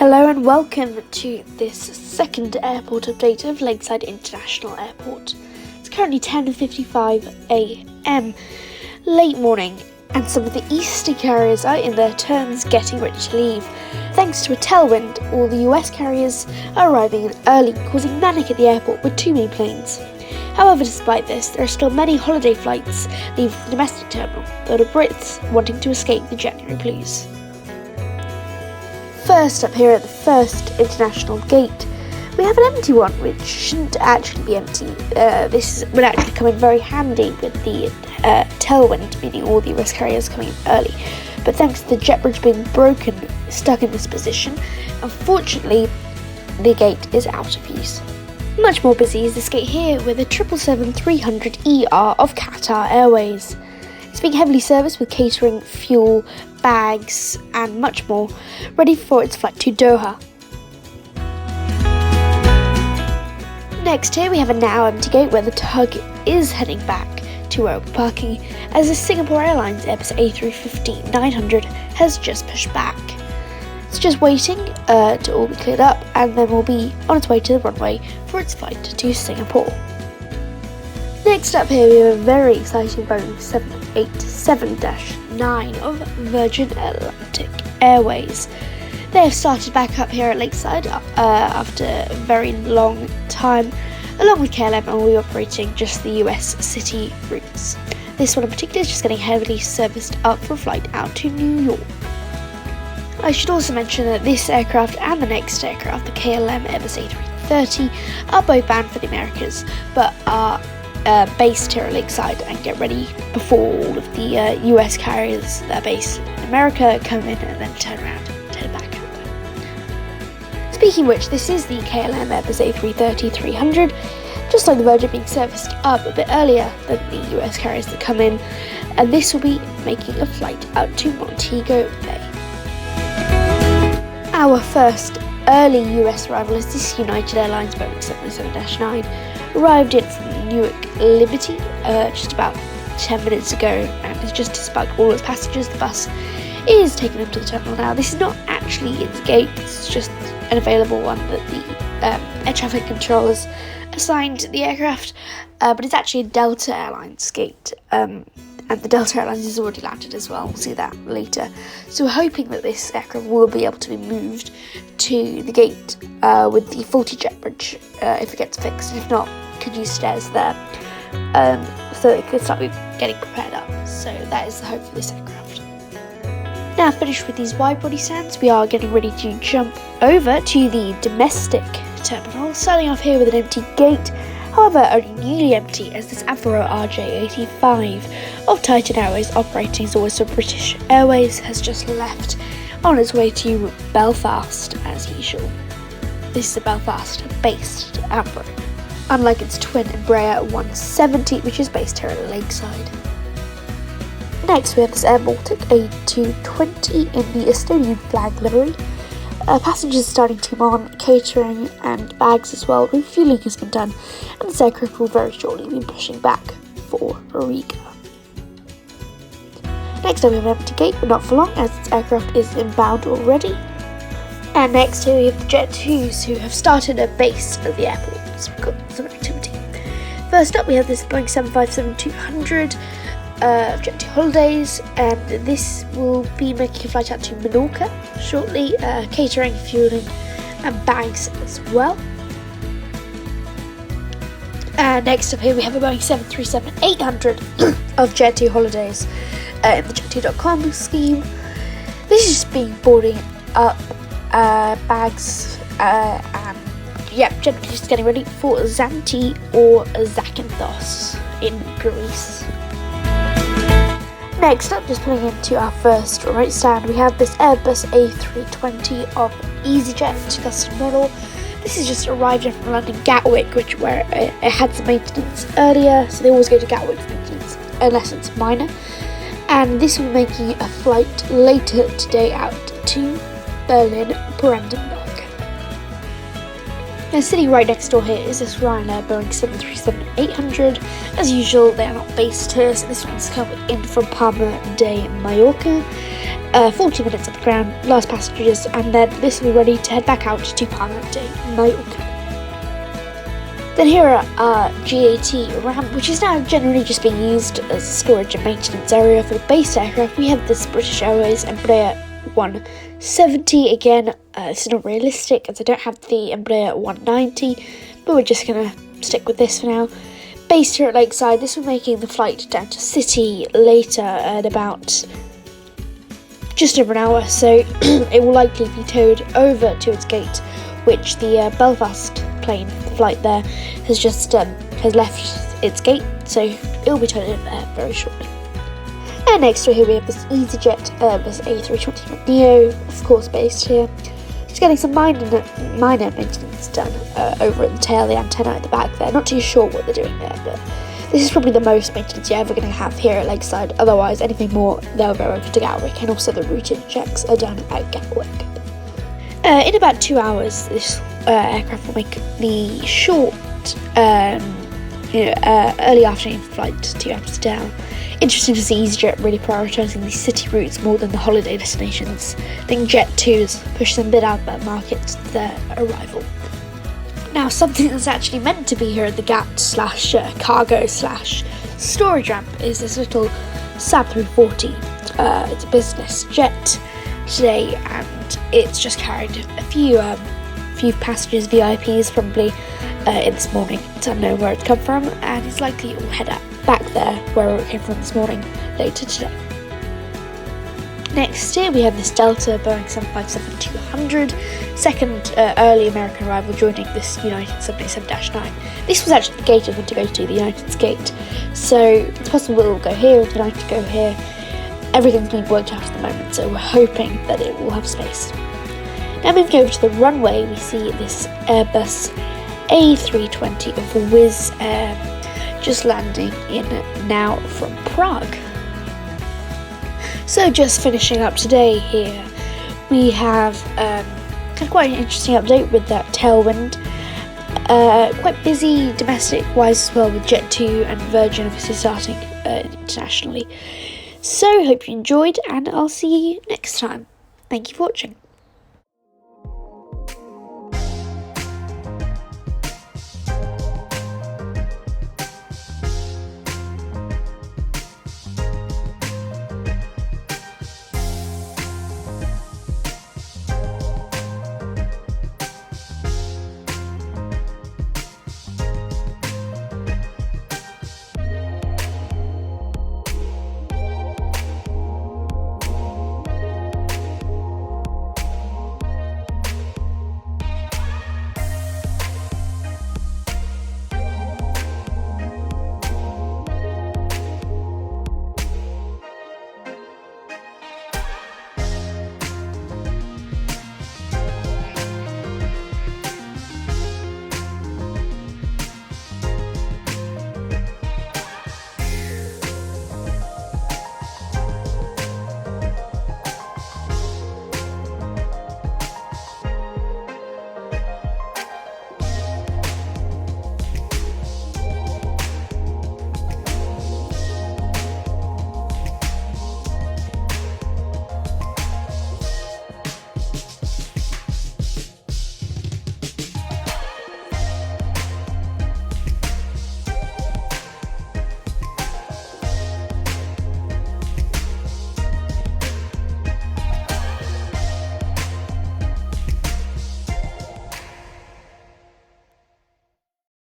Hello and welcome to this second airport update of Lakeside International Airport. It's currently 10:55 a.m. late morning, and some of the eastern carriers are in their turns getting ready to leave. Thanks to a tailwind, all the US carriers are arriving early, causing panic at the airport with too many planes. However, despite this, there are still many holiday flights leaving the domestic terminal, though the Brits wanting to escape the January blues. First up here at the first international gate, we have an empty one, which shouldn't actually be empty. This would actually come in very handy with the tailwind, meaning all the US carriers coming in early. But thanks to the jet bridge being broken, stuck in this position, unfortunately, the gate is out of use. Much more busy is this gate here with a 777-300ER of Qatar Airways. It's being heavily serviced with catering, fuel, bags and much more, ready for its flight to Doha. Next here we have a now empty gate where the tug is heading back to open parking as the Singapore Airlines Airbus A350-900 has just pushed back. It's just waiting to all be cleared up and then will be on its way to the runway for its flight to Singapore. Next up here we have a very exciting Boeing 787-9 of Virgin Atlantic Airways. They have started back up here at Lakeside after a very long time, along with KLM, and will be operating just the US city routes. This one in particular is just getting heavily serviced up for a flight out to New York. I should also mention that this aircraft and the next aircraft, the KLM Airbus A330, are both bound for the Americas, but are based here at Lakeside and get ready before all of the US carriers that are based in America come in and then turn around and head back out there. Speaking of which, this is the KLM Airbus A330-300, just like the Virgin, being serviced up a bit earlier than the US carriers that come in, and this will be making a flight out to Montego Bay. Our first early US arrival is this United Airlines Boeing 777-9, arrived in from Newark Liberty just about 10 minutes ago and has just dispatched all its passengers. The bus is taking them to the terminal now. This is not actually its gate, it's just an available one that the air traffic controllers assigned the aircraft, but it's actually a Delta Airlines gate, and the Delta Airlines is already landed as well. We'll see that later. So we're hoping that this aircraft will be able to be moved to the gate with the faulty jet bridge if it gets fixed. If not, could use stairs there, so it could start getting prepared up. So that is the hope for this aircraft. Now finished with these wide body stands, we are getting ready to jump over to the domestic terminal, starting off here with an empty gate. However, only nearly empty, as this Avro RJ85 of Titan Airways, operating as always for British Airways, has just left on its way to Belfast as usual. This is a Belfast-based Avro, unlike its twin Embraer 170, which is based here at Lakeside. Next we have this Air Baltic A220 in the Estonian flag livery. Passengers starting to come on, catering and bags as well. Refueling has been done, and this aircraft will very shortly be pushing back for Riga. Next up we have an empty gate, but not for long, as this aircraft is inbound already. And next here we have the Jet 2s, who have started a base at the airport, so we've got some activity. First up we have this Boeing 757-200 Jet 2 Holidays, and this will be making a flight out to Menorca shortly, catering, fueling and bags as well. Next up here we have a Boeing 737-800 of Jet 2 Holidays in the jet2.com scheme. This is just being boarding up bags and generally just getting ready for Zante or Zakynthos in Greece. Next up, just pulling into our first right stand, we have this Airbus A320 of EasyJet custom model. This is just arrived in from London Gatwick, where it had some maintenance earlier, so they always go to Gatwick for maintenance unless it's minor. And this will be making a flight later today out to Berlin Brandenburg. Now sitting right next door here is this Ryanair Boeing 737-800. As usual, they are not based here, so this one's coming in from Palma de Mallorca. 40 minutes at the ground, last passengers, and then this will be ready to head back out to Palma de Mallorca. Then here are our GAT ramp, which is now generally just being used as a storage and maintenance area for the base aircraft. We have this British Airways Embraer 170. Again, it's not realistic as I don't have the Embraer 190, but we're just going to stick with this for now. Based here at Lakeside, this will be making the flight down to City later at about just over an hour, so it will likely be towed over to its gate, which the Belfast plane, the flight there, has just has left its gate, so it will be towed in there very shortly. And next here we have this EasyJet Airbus A321neo, of course based here. Just getting some minor maintenance done over at the tail, the antenna at the back there. Not too sure what they're doing there, but this is probably the most maintenance you're ever going to have here at Lakeside. Otherwise, anything more, they'll go over to Gatwick, and also the routine checks are done at Gatwick. In about 2 hours, this aircraft will make the short, early afternoon flight to Amsterdam. Interesting to see EasyJet really prioritising these city routes more than the holiday destinations. I think Jet2 has pushed them a bit out of that market to their arrival. Now, something that's actually meant to be here at the GAT/cargo/storage ramp is this little Saab 340. It's a business jet today, and it's just carried a few passengers, VIPs probably, in this morning. It's unknown where it's come from, and it's likely it will head back there where it came from this morning later today. Next here we have this Delta Boeing 757-200, second early American arrival joining this United 787-9. This was actually the gate I wanted to go to, the United's gate, so it's possible it will go here, if United to go here. Everything's being worked out at the moment, so we're hoping that it will have space. Now moving over to the runway, we see this Airbus A320 of Wizz Air just landing in now from Prague. So just finishing up today here, we have quite an interesting update with that Tailwind. Quite busy domestic-wise as well, with Jet2 and Virgin obviously starting internationally. So hope you enjoyed, and I'll see you next time. Thank you for watching.